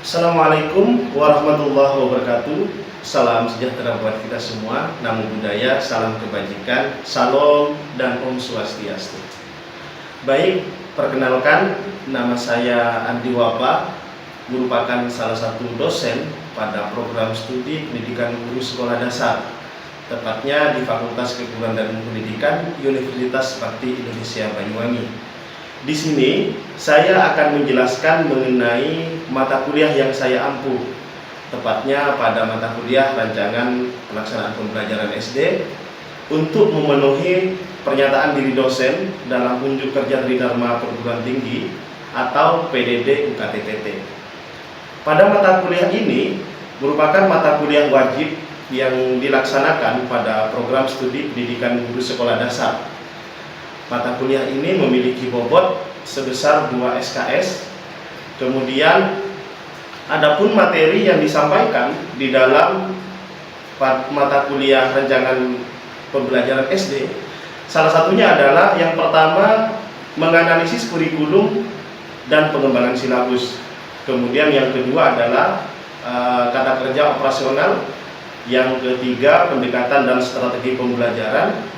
Assalamualaikum warahmatullahi wabarakatuh. Salam sejahtera buat kita semua. Namo Buddhaya, salam kebajikan, salam dan Om Swastiastu. Baik, perkenalkan, nama saya Andi Wapa, merupakan salah satu dosen pada program studi pendidikan guru sekolah dasar, tepatnya di Fakultas Keguruan dan Pendidikan Universitas Bakti Indonesia Banyuwangi. Di sini saya akan menjelaskan mengenai mata kuliah yang saya ampuh, tepatnya pada mata kuliah rancangan pelaksanaan pembelajaran SD untuk memenuhi pernyataan diri dosen dalam unjuk kerja Tridharma Perguruan Tinggi atau PDD UKT-TT. Pada mata kuliah ini merupakan mata kuliah wajib yang dilaksanakan pada program studi pendidikan guru sekolah dasar. Mata kuliah ini memiliki bobot sebesar 2 SKS. Kemudian adapun materi yang disampaikan di dalam mata kuliah rancangan pembelajaran SD, salah satunya adalah yang pertama menganalisis kurikulum dan pengembangan silabus. Kemudian yang kedua adalah kata kerja operasional. Yang ketiga pendekatan dan strategi pembelajaran.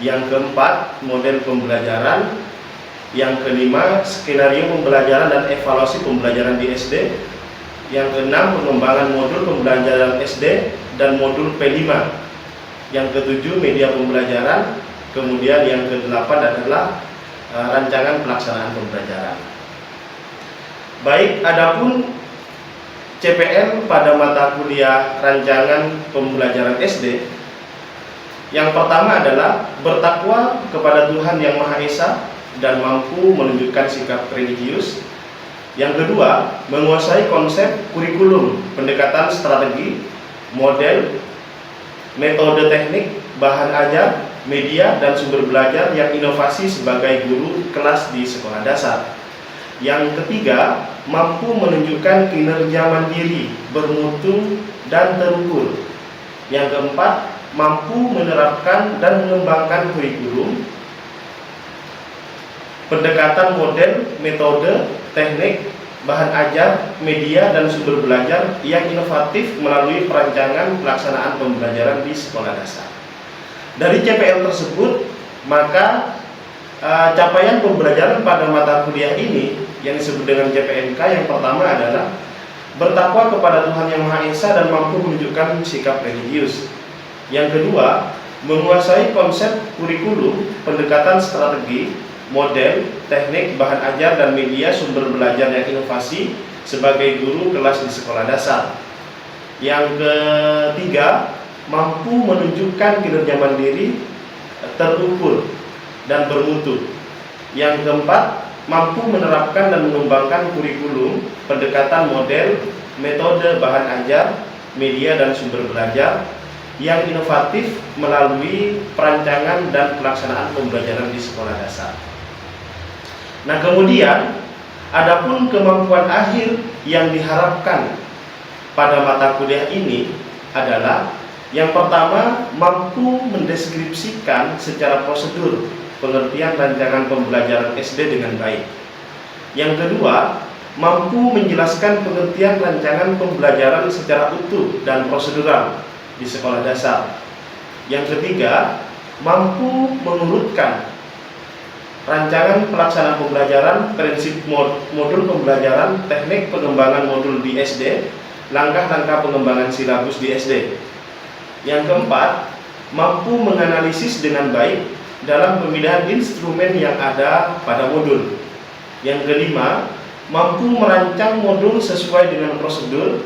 Yang keempat model pembelajaran. Yang kelima skenario pembelajaran dan evaluasi pembelajaran di SD. Yang keenam pengembangan modul pembelajaran SD dan modul P5. Yang ketujuh media pembelajaran. Kemudian yang kedelapan adalah rancangan pelaksanaan pembelajaran. Baik, adapun CPL pada mata kuliah rancangan pembelajaran SD, yang pertama adalah bertakwa kepada Tuhan Yang Maha Esa dan mampu menunjukkan sikap religius. Yang kedua, menguasai konsep kurikulum, pendekatan strategi, model, metode teknik, bahan ajar, media, dan sumber belajar yang inovasi sebagai guru kelas di sekolah dasar. Yang ketiga, mampu menunjukkan kinerja mandiri, bermutu, dan terukur. Yang keempat, mampu menerapkan dan mengembangkan kurikulum, pendekatan model, metode, teknik, bahan ajar, media, dan sumber belajar yang inovatif melalui perancangan pelaksanaan pembelajaran di sekolah dasar. Dari CPL tersebut, maka capaian pembelajaran pada mata kuliah ini yang disebut dengan CPNK yang pertama adalah bertakwa kepada Tuhan Yang Maha Esa dan mampu menunjukkan sikap religius. Yang kedua, menguasai konsep kurikulum, pendekatan strategi, model, teknik, bahan ajar, dan media sumber belajar yang inovasi sebagai guru kelas di sekolah dasar. Yang ketiga, mampu menunjukkan kinerja mandiri, terukur, dan bermutu. Yang keempat, mampu menerapkan dan mengembangkan kurikulum, pendekatan model, metode, bahan ajar, media, dan sumber belajar yang inovatif melalui perancangan dan pelaksanaan pembelajaran di sekolah dasar. Nah, kemudian adapun kemampuan akhir yang diharapkan pada mata kuliah ini adalah yang pertama, mampu mendeskripsikan secara prosedur pengertian rancangan pembelajaran SD dengan baik. Yang kedua, mampu menjelaskan pengertian rancangan pembelajaran secara utuh dan prosedural di sekolah dasar. Yang ketiga, mampu mengurutkan rancangan pelaksanaan pembelajaran, prinsip modul pembelajaran, teknik pengembangan modul di SD, langkah-langkah pengembangan silabus di SD. Yang keempat, mampu menganalisis dengan baik dalam pemilihan instrumen yang ada pada modul. Yang kelima, mampu merancang modul sesuai dengan prosedur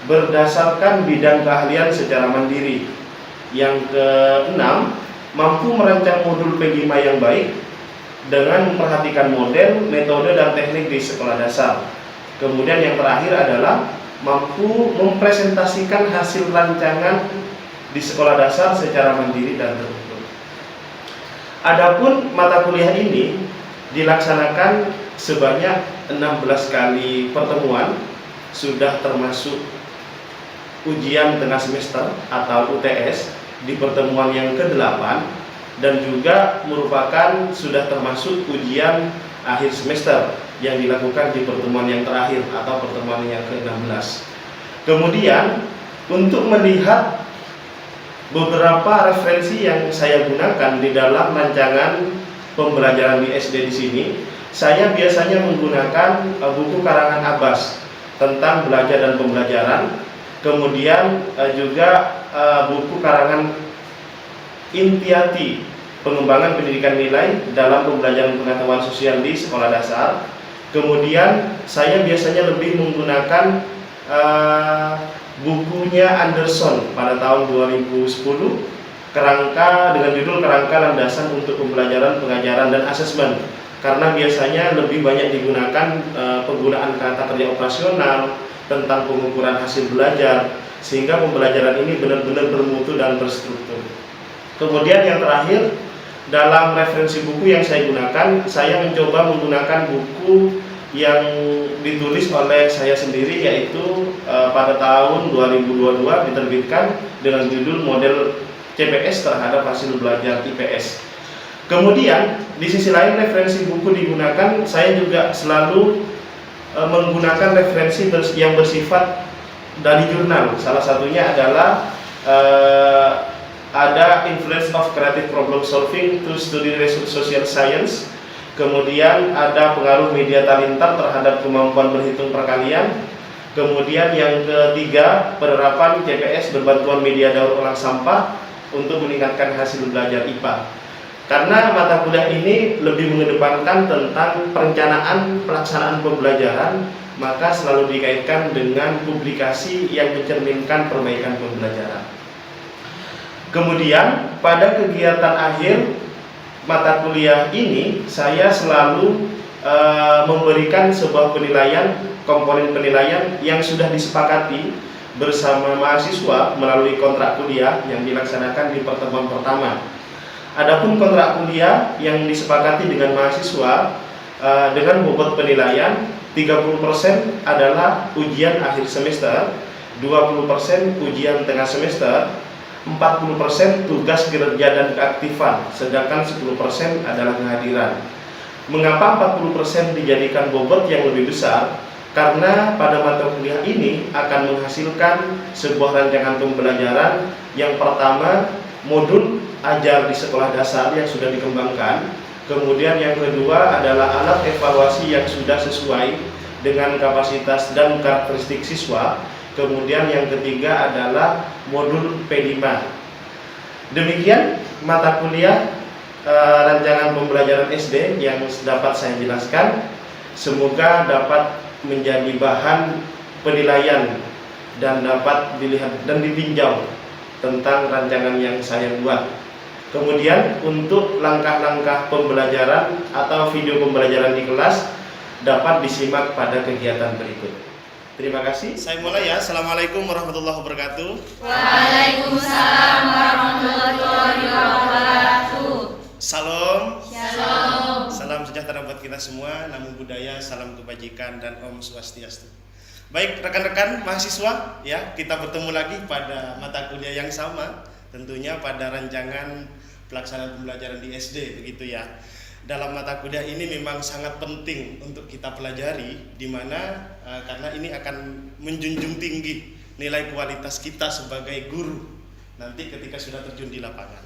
berdasarkan bidang keahlian secara mandiri. Yang keenam, mampu merancang modul P5 yang baik dengan memperhatikan model, metode, dan teknik di sekolah dasar. Kemudian yang terakhir adalah mampu mempresentasikan hasil rancangan di sekolah dasar secara mandiri dan terukur. Adapun mata kuliah ini dilaksanakan sebanyak 16 kali pertemuan, sudah termasuk ujian tengah semester atau UTS di pertemuan yang ke-8, dan juga merupakan sudah termasuk ujian akhir semester yang dilakukan di pertemuan yang terakhir atau pertemuan yang ke-16. Kemudian untuk melihat beberapa referensi yang saya gunakan di dalam rancangan pembelajaran di SD di sini, saya biasanya menggunakan buku karangan Abbas tentang belajar dan pembelajaran, kemudian juga buku karangan Intiati, pengembangan pendidikan nilai dalam pembelajaran pengetahuan sosial di sekolah dasar. Kemudian saya biasanya lebih menggunakan bukunya Anderson pada tahun 2010, kerangka dengan judul Kerangka Landasan untuk Pembelajaran, Pengajaran, dan Asesmen, karena biasanya lebih banyak digunakan penggunaan kata kerja operasional tentang pengukuran hasil belajar, sehingga pembelajaran ini benar-benar bermutu dan terstruktur. Kemudian yang terakhir, dalam referensi buku yang saya gunakan, saya mencoba menggunakan buku yang ditulis oleh saya sendiri, yaitu pada tahun 2022 diterbitkan dengan judul Model CPS terhadap Hasil Belajar IPS. Kemudian di sisi lain referensi buku digunakan, saya juga selalu menggunakan referensi yang bersifat dari jurnal. Salah satunya adalah ada Influence of Creative Problem Solving to Study Social Science. Kemudian ada pengaruh media talintar terhadap kemampuan berhitung perkalian. Kemudian yang ketiga, penerapan CPS berbantuan media daur ulang sampah untuk meningkatkan hasil belajar IPA. Karena mata kuliah ini lebih mengedepankan tentang perencanaan pelaksanaan pembelajaran, maka selalu dikaitkan dengan publikasi yang mencerminkan perbaikan pembelajaran. Kemudian pada kegiatan akhir mata kuliah ini, saya selalu memberikan sebuah penilaian, komponen penilaian yang sudah disepakati bersama mahasiswa melalui kontrak kuliah yang dilaksanakan di pertemuan pertama. Adapun kontrak kuliah yang disepakati dengan mahasiswa dengan bobot penilaian 30% adalah ujian akhir semester, 20% ujian tengah semester, 40% tugas kinerja dan keaktifan, sedangkan 10% adalah kehadiran. Mengapa 40% dijadikan bobot yang lebih besar? Karena pada mata kuliah ini akan menghasilkan sebuah rancangan pembelajaran. Yang pertama, modul ajar di sekolah dasar yang sudah dikembangkan. Kemudian yang kedua adalah alat evaluasi yang sudah sesuai dengan kapasitas dan karakteristik siswa. Kemudian yang ketiga adalah modul P5. Demikian mata kuliah rancangan pembelajaran SD yang dapat saya jelaskan. Semoga dapat menjadi bahan penilaian dan dapat dilihat dan ditinjau tentang rancangan yang saya buat. Kemudian untuk langkah-langkah pembelajaran atau video pembelajaran di kelas dapat disimak pada kegiatan berikut. Terima kasih. Saya mulai ya. Assalamualaikum warahmatullahi wabarakatuh. Waalaikumsalam warahmatullahi wabarakatuh. Salam. Shalom. Salam sejahtera buat kita semua. Namo Buddhaya, salam kebajikan dan Om Swastiastu. Baik rekan-rekan mahasiswa, ya kita bertemu lagi pada mata kuliah yang sama, tentunya pada rancangan pelaksanaan pembelajaran di SD, begitu ya. Dalam mata kuliah ini memang sangat penting untuk kita pelajari, di mana karena ini akan menjunjung tinggi nilai kualitas kita sebagai guru nanti ketika sudah terjun di lapangan.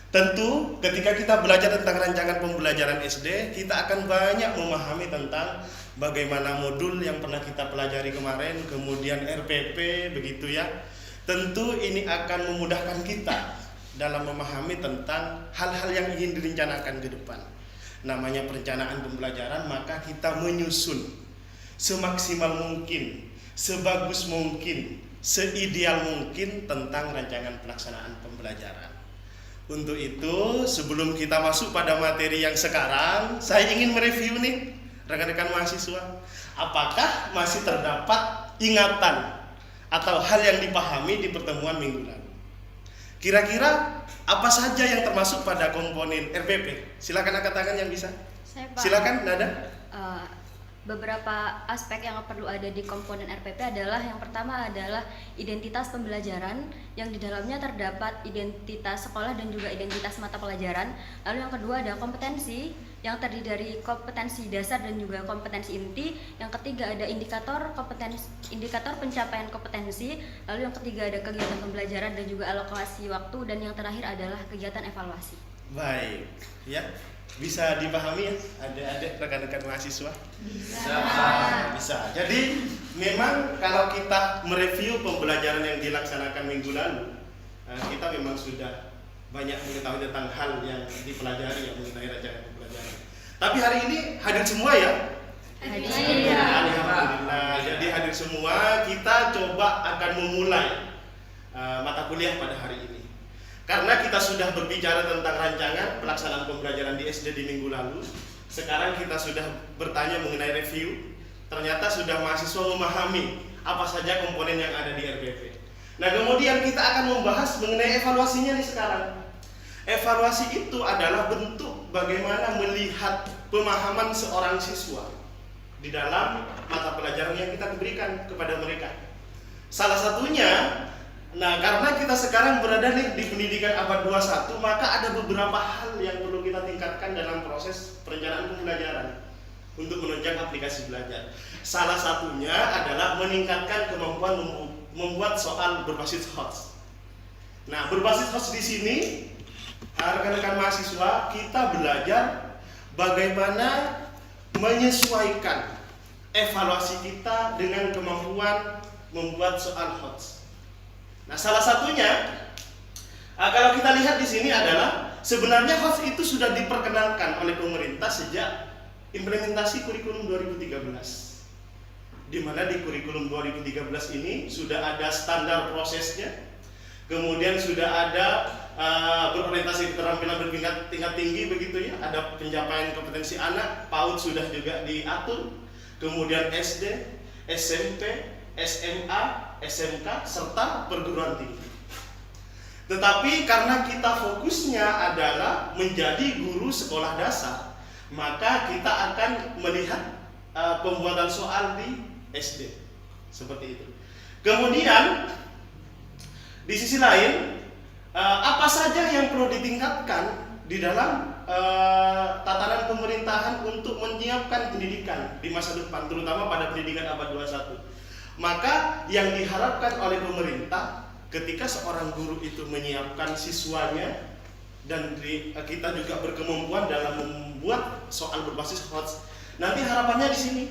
Tentu ketika kita belajar tentang rancangan pembelajaran SD, kita akan banyak memahami tentang bagaimana modul yang pernah kita pelajari kemarin, kemudian RPP, begitu ya. Tentu ini akan memudahkan kita dalam memahami tentang hal-hal yang ingin direncanakan ke depan. Namanya perencanaan pembelajaran, maka kita menyusun semaksimal mungkin, sebagus mungkin, seideal mungkin tentang rancangan pelaksanaan pembelajaran. Untuk itu, sebelum kita masuk pada materi yang sekarang, saya ingin mereview nih rekan-rekan mahasiswa. Apakah masih terdapat ingatan atau hal yang dipahami di pertemuan minggu lalu? Kira-kira apa saja yang termasuk pada komponen RPP? Silakan angkat tangan yang bisa. Saya, Pak. Silakan Nada. beberapa aspek yang perlu ada di komponen RPP adalah yang pertama adalah identitas pembelajaran yang di dalamnya terdapat identitas sekolah dan juga identitas mata pelajaran. Lalu yang kedua ada kompetensi yang terdiri dari kompetensi dasar dan juga kompetensi inti. Yang ketiga ada indikator kompetensi, indikator pencapaian kompetensi. Lalu yang ketiga ada kegiatan pembelajaran dan juga alokasi waktu, dan yang terakhir adalah kegiatan evaluasi. Baik, ya. Bisa dipahami ya adik-adik rekan-rekan mahasiswa? Bisa. Jadi memang kalau kita mereview pembelajaran yang dilaksanakan minggu lalu, kita memang sudah banyak mengetahui tentang hal yang dipelajari yang mengenai rancangan pembelajaran. Tapi hari ini hadir semua ya? Alhamdulillah. Jadi hadir semua, kita coba akan memulai mata kuliah pada hari ini. Karena kita sudah berbicara tentang rancangan pelaksanaan pembelajaran di SD di minggu lalu, sekarang kita sudah bertanya mengenai review. Ternyata sudah mahasiswa memahami apa saja komponen yang ada di RPP. Nah, kemudian kita akan membahas mengenai evaluasinya nih sekarang. Evaluasi itu adalah bentuk bagaimana melihat pemahaman seorang siswa di dalam mata pelajaran yang kita berikan kepada mereka. Salah satunya, nah, karena kita sekarang berada di pendidikan abad 21, maka ada beberapa hal yang perlu kita tingkatkan dalam proses perencanaan pembelajaran untuk menunjang aplikasi belajar. Salah satunya adalah meningkatkan kemampuan membuat soal berbasis HOTS. Nah, berbasis HOTS di sini, rekan-rekan mahasiswa, kita belajar bagaimana menyesuaikan evaluasi kita dengan kemampuan membuat soal HOTS. Nah, salah satunya kalau kita lihat di sini adalah sebenarnya HOTS itu sudah diperkenalkan oleh pemerintah sejak implementasi kurikulum 2013. Di mana di kurikulum 2013 ini sudah ada standar prosesnya, kemudian sudah ada berorientasi keterampilan bertingkat tinggi begitu ya, ada pencapaian kompetensi anak, PAUD sudah juga diatur, kemudian SD, SMP, SMA, SMK, serta perguruan tinggi. Tetapi karena kita fokusnya adalah menjadi guru sekolah dasar, maka kita akan melihat pembuatan soal di SD seperti itu. Kemudian di sisi lain, apa saja yang perlu ditingkatkan di dalam tatanan pemerintahan untuk menyiapkan pendidikan di masa depan, terutama pada pendidikan abad 21. Maka yang diharapkan oleh pemerintah ketika seorang guru itu menyiapkan siswanya, dan kita juga berkemampuan dalam membuat soal berbasis HOTS. Nanti harapannya di sini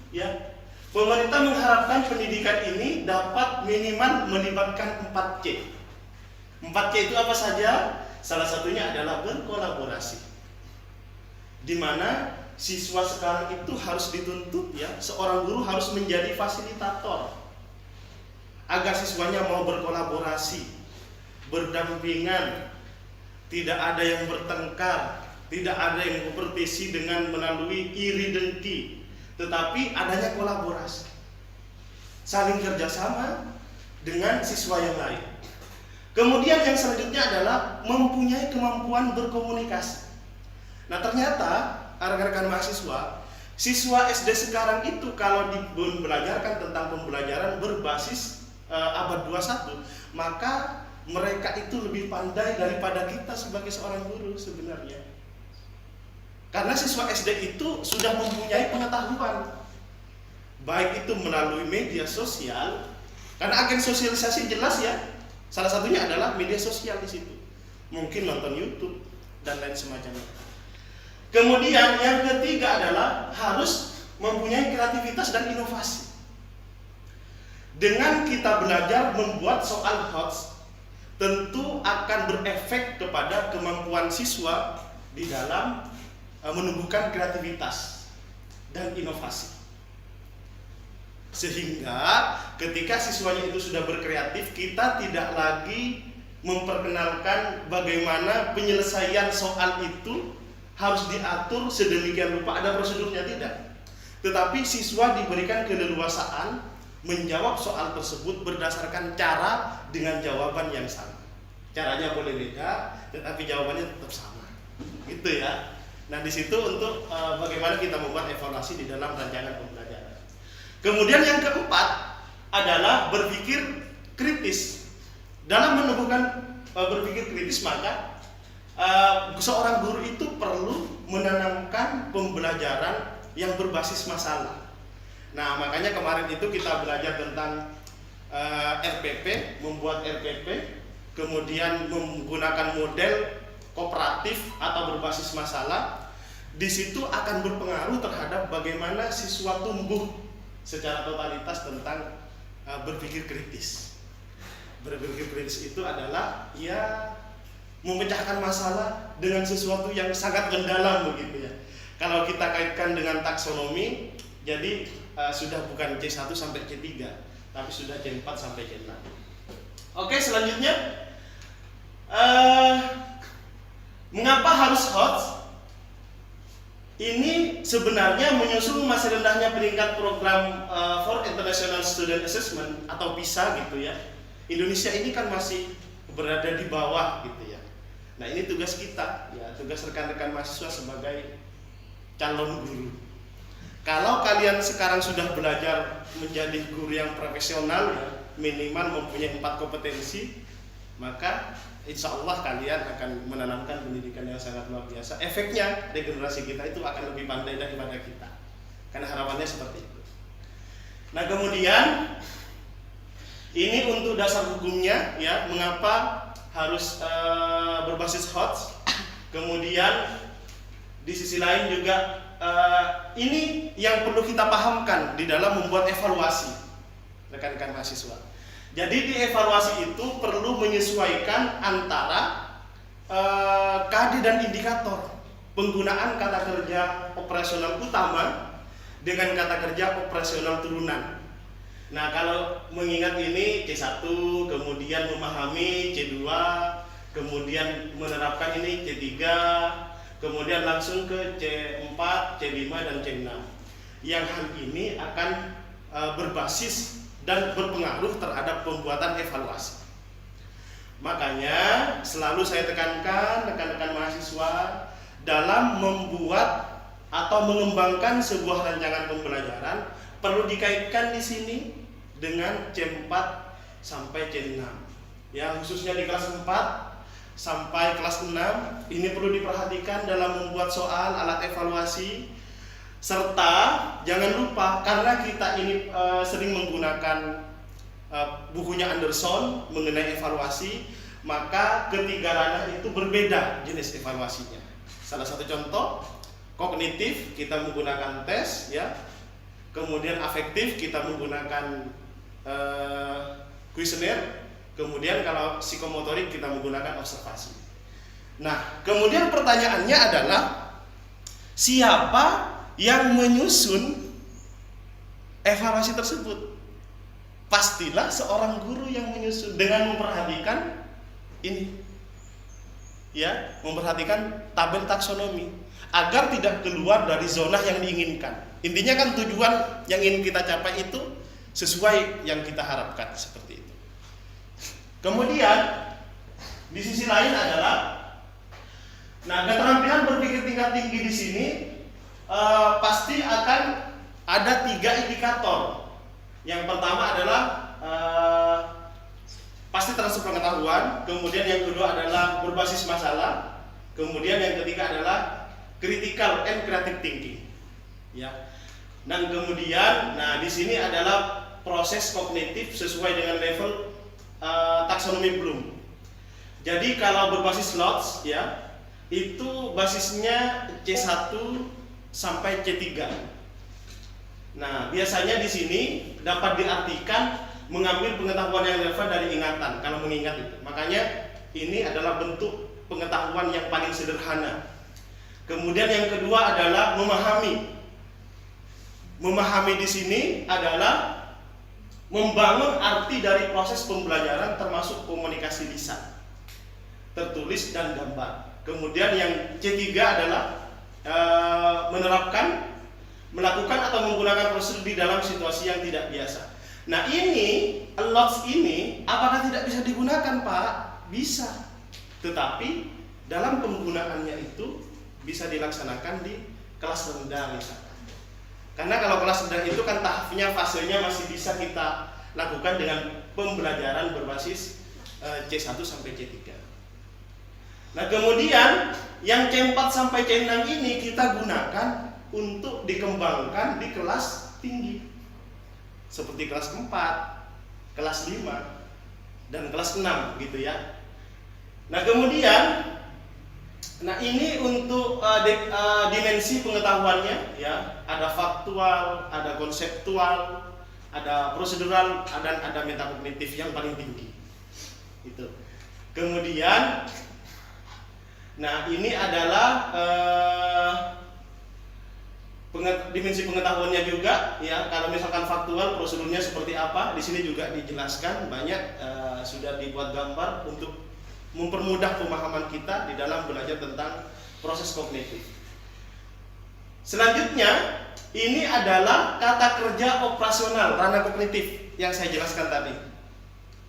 ya, pemerintah mengharapkan pendidikan ini dapat minimal melibatkan 4C. 4C itu apa saja? Salah satunya adalah berkolaborasi, di mana siswa sekarang itu harus dituntut ya, seorang guru harus menjadi fasilitator agar siswanya mau berkolaborasi, berdampingan, tidak ada yang bertengkar, tidak ada yang kompetisi dengan melalui iri dengki, tetapi adanya kolaborasi, saling kerjasama dengan siswa yang lain. Kemudian yang selanjutnya adalah mempunyai kemampuan berkomunikasi. Nah, ternyata rekan-rekan mahasiswa, siswa SD sekarang itu kalau dibelajarkan tentang pembelajaran berbasis abad 21, maka mereka itu lebih pandai daripada kita sebagai seorang guru sebenarnya. Karena siswa SD itu sudah mempunyai pengetahuan, baik itu melalui media sosial, karena agen sosialisasi jelas ya, salah satunya adalah media sosial di situ. Mungkin nonton YouTube dan lain semacamnya. Kemudian yang ketiga adalah harus mempunyai kreativitas dan inovasi. Dengan kita belajar membuat soal HOTS, tentu akan berefek kepada kemampuan siswa di dalam menumbuhkan kreativitas dan inovasi. Sehingga ketika siswanya itu sudah berkreatif, kita tidak lagi memperkenalkan bagaimana penyelesaian soal itu harus diatur sedemikian rupa, ada prosedurnya, tidak. Tetapi siswa diberikan keleluasaan menjawab soal tersebut berdasarkan cara dengan jawaban yang sama. Caranya boleh beda, tetapi jawabannya tetap sama. Gitu ya. Nah, di situ untuk bagaimana kita membuat evaluasi di dalam rancangan pembelajaran. Kemudian yang keempat adalah berpikir kritis. Dalam menumbuhkan berpikir kritis, maka seorang guru itu perlu menanamkan pembelajaran yang berbasis masalah. Nah, makanya kemarin itu kita belajar tentang RPP, membuat RPP, kemudian menggunakan model kooperatif atau berbasis masalah. Di situ akan berpengaruh terhadap bagaimana siswa tumbuh secara totalitas tentang berpikir kritis. Berpikir kritis itu adalah ya memecahkan masalah dengan sesuatu yang sangat mendalam begitu ya. Kalau kita kaitkan dengan taksonomi, jadi sudah bukan C1 sampai C3, tapi sudah C4 sampai C6. Oke, selanjutnya mengapa harus HOTS? Ini sebenarnya menyusul masih rendahnya peringkat program for International Student Assessment atau PISA gitu ya. Indonesia ini kan masih berada di bawah gitu ya. Nah, ini tugas kita ya, tugas rekan-rekan mahasiswa sebagai calon guru. Kalau kalian sekarang sudah belajar menjadi guru yang profesional ya, minimal mempunyai 4 kompetensi, maka insya Allah kalian akan menanamkan pendidikan yang sangat luar biasa. Efeknya regenerasi kita itu akan lebih pandai daripada kita, karena harapannya seperti itu. Nah, kemudian ini untuk dasar hukumnya ya, mengapa harus berbasis HOTS. Kemudian di sisi lain juga ini yang perlu kita pahamkan di dalam membuat evaluasi rekan-rekan mahasiswa. Jadi di evaluasi itu perlu menyesuaikan antara KD dan indikator, penggunaan kata kerja operasional utama dengan kata kerja operasional turunan. Nah, kalau mengingat ini C1, kemudian memahami C2, kemudian menerapkan ini C3, kemudian langsung ke C4, C5, dan C6. Yang hal ini akan berbasis dan berpengaruh terhadap pembuatan evaluasi. Makanya selalu saya tekankan rekan-rekan mahasiswa dalam membuat atau mengembangkan sebuah rancangan pembelajaran perlu dikaitkan di sini dengan C4 sampai C6. Ya, khususnya di kelas 4 sampai kelas 6 ini perlu diperhatikan dalam membuat soal, alat evaluasi, serta jangan lupa karena kita ini sering menggunakan bukunya Anderson mengenai evaluasi, maka ketiga ranah itu berbeda jenis evaluasinya. Salah satu contoh kognitif kita menggunakan tes ya, kemudian afektif kita menggunakan kuesioner, kemudian kalau psikomotorik kita menggunakan observasi. Nah, kemudian pertanyaannya adalah siapa yang menyusun evaluasi tersebut? Pastilah seorang guru yang menyusun dengan memperhatikan ini, ya, memperhatikan tabel taksonomi agar tidak keluar dari zona yang diinginkan. Intinya kan tujuan yang ingin kita capai itu sesuai yang kita harapkan, seperti itu. Kemudian di sisi lain adalah, nah, keterampilan berpikir tingkat tinggi di sini pasti akan ada 3 indikator. Yang pertama adalah pasti transfer pengetahuan, kemudian yang kedua adalah berbasis masalah, kemudian yang ketiga adalah critical and creative thinking. Ya. Dan kemudian, nah, di sini adalah proses kognitif sesuai dengan level taksonomi Bloom. Jadi kalau berbasis LOTS ya, itu basisnya C1 sampai C3. Nah, biasanya di sini dapat diartikan mengambil pengetahuan yang relevan dari ingatan, kalau mengingat itu. Makanya ini adalah bentuk pengetahuan yang paling sederhana. Kemudian yang kedua adalah memahami. Memahami di sini adalah membangun arti dari proses pembelajaran termasuk komunikasi lisan, tertulis dan gambar. Kemudian yang C3 adalah menerapkan, melakukan atau menggunakan prosedur di dalam situasi yang tidak biasa. Nah, ini LOTS ini apakah tidak bisa digunakan, Pak? Bisa. Tetapi dalam penggunaannya itu bisa dilaksanakan di kelas rendah misalkan. Karena kalau kelas rendah itu kan tahapnya, fasenya masih bisa kita lakukan dengan pembelajaran berbasis C1 sampai C3. Nah kemudian yang C4 sampai C6 ini kita gunakan untuk dikembangkan di kelas tinggi, seperti kelas 4, kelas 5, dan kelas 6 gitu ya. Nah kemudian, ini untuk dimensi pengetahuannya ya, ada faktual, ada konseptual, ada prosedural, dan ada metakognitif yang paling tinggi. Itu. Kemudian, ini adalah dimensi pengetahuannya juga ya. Kalau misalkan faktual, prosedurnya seperti apa, di sini juga dijelaskan banyak, sudah dibuat gambar untuk mempermudah pemahaman kita di dalam belajar tentang proses kognitif. Selanjutnya, ini adalah kata kerja operasional ranah kognitif yang saya jelaskan tadi.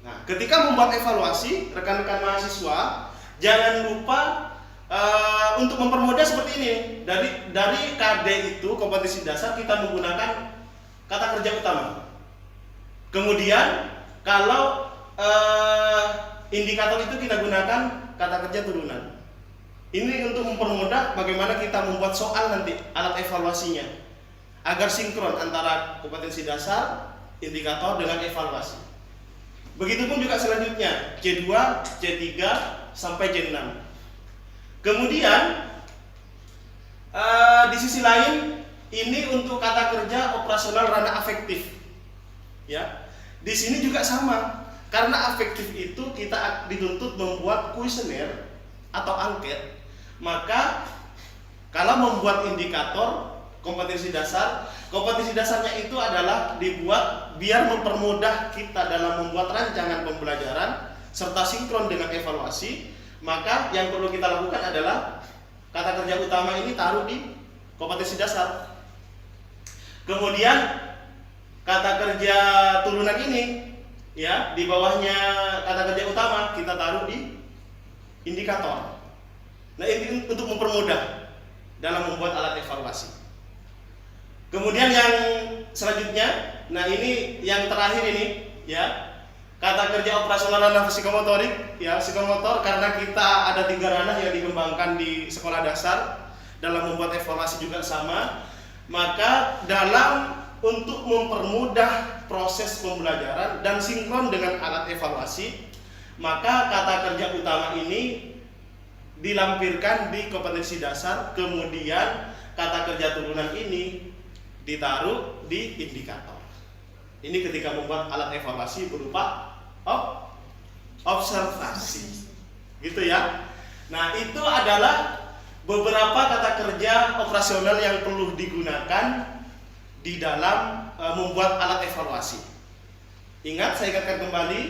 Nah, ketika membuat evaluasi, rekan-rekan mahasiswa jangan lupa untuk mempermudah seperti ini. Dari KD itu, kompetensi dasar, kita menggunakan kata kerja utama. Kemudian kalau indikator itu kita gunakan kata kerja turunan. Ini untuk mempermudah bagaimana kita membuat soal nanti, alat evaluasinya, agar sinkron antara kompetensi dasar, indikator dengan evaluasi. Begitupun juga selanjutnya C2, C3 sampai C6. Kemudian di sisi lain, ini untuk kata kerja operasional ranah afektif. Ya, di sini juga sama. Karena afektif itu kita dituntut membuat kuesioner atau angket, maka kalau membuat indikator kompetensi dasarnya itu adalah dibuat biar mempermudah kita dalam membuat rancangan pembelajaran serta sinkron dengan evaluasi. Maka yang perlu kita lakukan adalah kata kerja utama ini taruh di kompetensi dasar. Kemudian kata kerja turunan ini ya, di bawahnya kata kerja utama kita taruh di indikator. Nah, ini untuk mempermudah dalam membuat alat evaluasi. Kemudian yang selanjutnya, ini yang terakhir ini ya, kata kerja operasional ranah psikomotorik ya, psikomotor, karena kita ada 3 ranah yang dikembangkan di sekolah dasar dalam membuat evaluasi juga sama. Maka dalam untuk mempermudah proses pembelajaran dan sinkron dengan alat evaluasi, maka kata kerja utama ini dilampirkan di kompetensi dasar, kemudian kata kerja turunan ini ditaruh di indikator. Ini ketika membuat alat evaluasi berupa observasi, gitu ya. Nah, itu adalah beberapa kata kerja operasional yang perlu digunakan di dalam membuat alat evaluasi. Ingat, saya ingatkan kembali,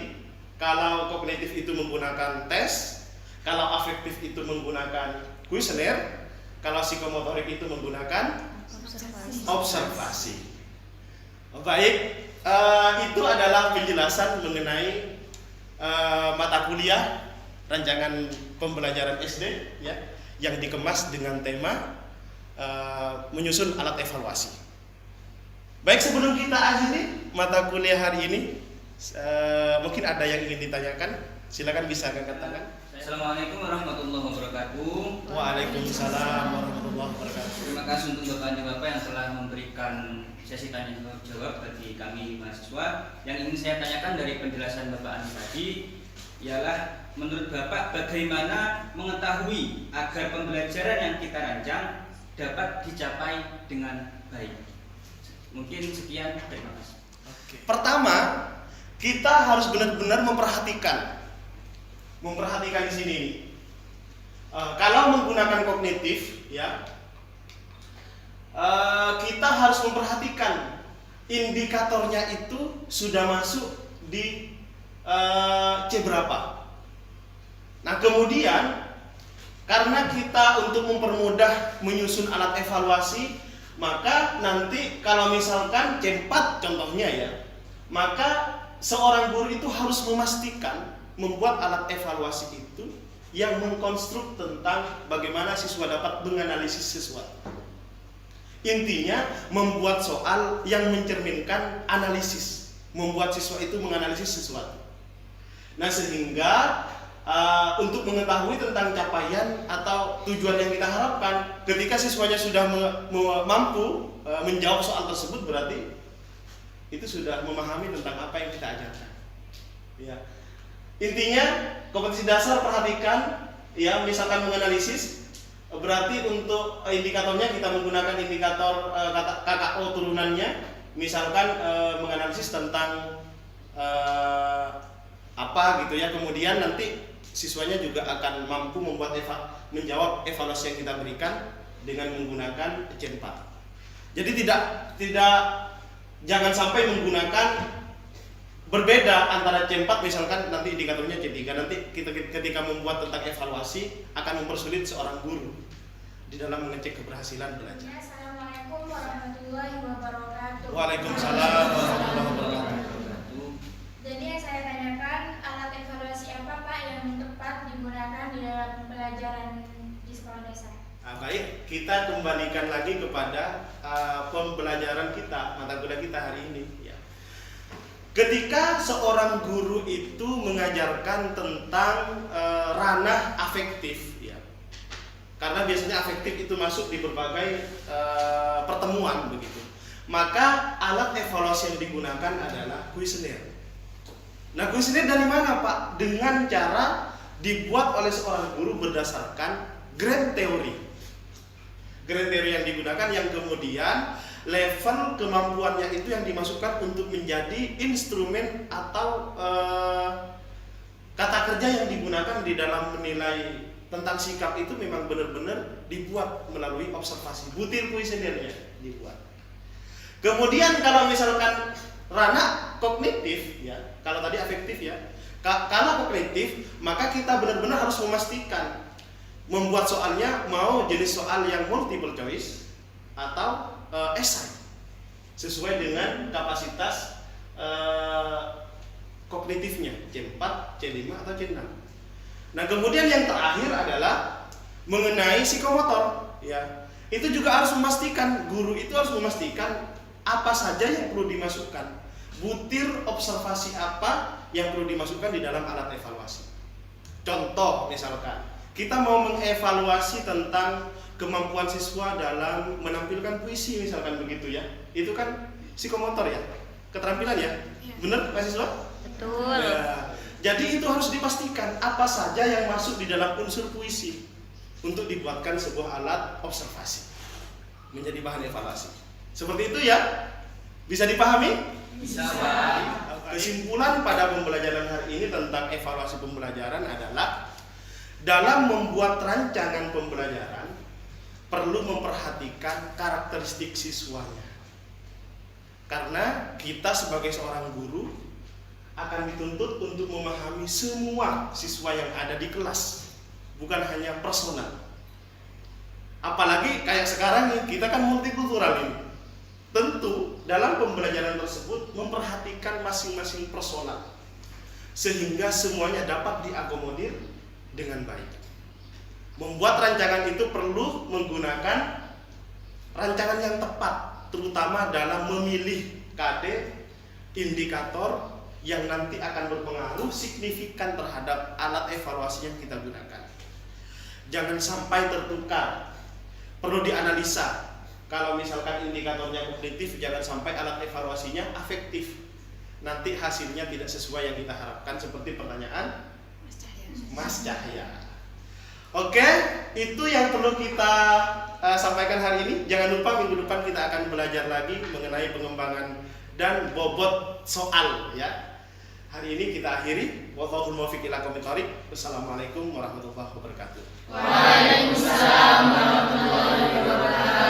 kalau kognitif itu menggunakan tes, kalau afektif itu menggunakan kuesioner, kalau psikomotorik itu menggunakan observasi. Baik, itu adalah penjelasan mengenai mata kuliah rancangan pembelajaran SD ya, yang dikemas dengan tema menyusun alat evaluasi. Baik, sebelum kita akhiri mata kuliah hari ini, mungkin ada yang ingin ditanyakan, silakan bisa angkat tangan. Assalamualaikum warahmatullahi wabarakatuh. Waalaikumsalam warahmatullahi wabarakatuh. Terima kasih untuk Bapak Ibu yang telah memberikan sesi tanya jawab bagi kami mahasiswa. Yang ingin saya tanyakan dari penjelasan Bapak Andi tadi ialah, menurut Bapak bagaimana mengetahui agar pembelajaran yang kita rancang dapat dicapai dengan baik? Mungkin sekian, terima kasih. Pertama, kita harus benar-benar memperhatikan di sini. Kalau menggunakan kognitif, ya, kita harus memperhatikan indikatornya itu sudah masuk di C berapa. Nah, kemudian karena kita untuk mempermudah menyusun alat evaluasi, maka nanti kalau misalkan C4 contohnya ya, maka seorang guru itu harus memastikan membuat alat evaluasi itu yang mengkonstruk tentang bagaimana siswa dapat menganalisis sesuatu. Intinya membuat soal yang mencerminkan analisis, membuat siswa itu menganalisis sesuatu. Nah, sehingga untuk mengetahui tentang capaian atau tujuan yang kita harapkan, ketika siswanya sudah mampu menjawab soal tersebut, berarti itu sudah memahami tentang apa yang kita ajarkan. Ya. Intinya kompetensi dasar perhatikan, ya, misalkan menganalisis, berarti untuk indikatornya kita menggunakan indikator KKO turunannya, misalkan menganalisis tentang apa gitu ya, kemudian nanti siswanya juga akan mampu menjawab evaluasi yang kita berikan dengan menggunakan C4. Jadi jangan sampai menggunakan berbeda antara C4, misalkan nanti indikatornya C3. Nanti kita ketika membuat tentang evaluasi akan mempersulit seorang guru di dalam mengecek keberhasilan belajar. Assalamualaikum warahmatullahi wabarakatuh. Waalaikumsalam warahmatullahi wabarakatuh. Jadi yang saya tanyakan, alat evaluasi apa Pak yang tepat digunakan di dalam pembelajaran di sekolah desa? Baik, kita kembalikan lagi kepada pembelajaran kita, mata kuliah kita hari ini. Ya. Ketika seorang guru itu mengajarkan tentang ranah afektif, ya, karena biasanya afektif itu masuk di berbagai pertemuan begitu, maka alat evaluasi yang digunakan adalah kuesioner. Nah, kuesioner dari mana Pak? Dengan cara dibuat oleh seorang guru berdasarkan grand teori. Grand teori yang digunakan yang kemudian level kemampuannya itu yang dimasukkan untuk menjadi instrumen atau kata kerja yang digunakan di dalam menilai tentang sikap itu memang benar-benar dibuat melalui observasi. Butir kuesionernya dibuat. Kemudian kalau misalkan ranah kognitif, ya, kalau tadi afektif, ya, kalau kognitif, maka kita benar-benar harus memastikan membuat soalnya mau jenis soal yang multiple choice atau esai sesuai dengan kapasitas kognitifnya C4, C5 atau C6. Nah, kemudian yang terakhir adalah mengenai psikomotor, ya. Itu juga harus memastikan, guru itu harus memastikan apa saja yang perlu dimasukkan, butir observasi apa yang perlu dimasukkan di dalam alat evaluasi. Contoh misalkan kita mau mengevaluasi tentang kemampuan siswa dalam menampilkan puisi misalkan begitu, ya. Itu kan psikomotor, ya, keterampilan, ya. Benar Pak siswa? Betul. Ya. Jadi itu harus dipastikan apa saja yang masuk di dalam unsur puisi untuk dibuatkan sebuah alat observasi menjadi bahan evaluasi. Seperti itu, ya. Bisa dipahami? Bisa. Kesimpulan pada pembelajaran hari ini tentang evaluasi pembelajaran adalah dalam membuat rancangan pembelajaran perlu memperhatikan karakteristik siswanya. Karena kita sebagai seorang guru akan dituntut untuk memahami semua siswa yang ada di kelas, bukan hanya personal. Apalagi kayak sekarang nih, kita kan multikultural ini. Tentu dalam pembelajaran tersebut memperhatikan masing-masing personal sehingga semuanya dapat diakomodir dengan baik. Membuat rancangan itu perlu menggunakan rancangan yang tepat, terutama dalam memilih KD indikator yang nanti akan berpengaruh signifikan terhadap alat evaluasi yang kita gunakan. Jangan sampai tertukar, perlu dianalisa. Kalau misalkan indikatornya kognitif, jangan sampai alat evaluasinya afektif. Nanti hasilnya tidak sesuai yang kita harapkan, seperti pertanyaan Mas Cahya. Oke, itu yang perlu kita sampaikan hari ini. Jangan lupa minggu depan kita akan belajar lagi mengenai pengembangan dan bobot soal, ya. Hari ini kita akhiri. Wallahul muwaffiq ila aqwamit thoriq. Wassalamualaikum warahmatullahi wabarakatuh. Waalaikumsalam warahmatullahi wabarakatuh.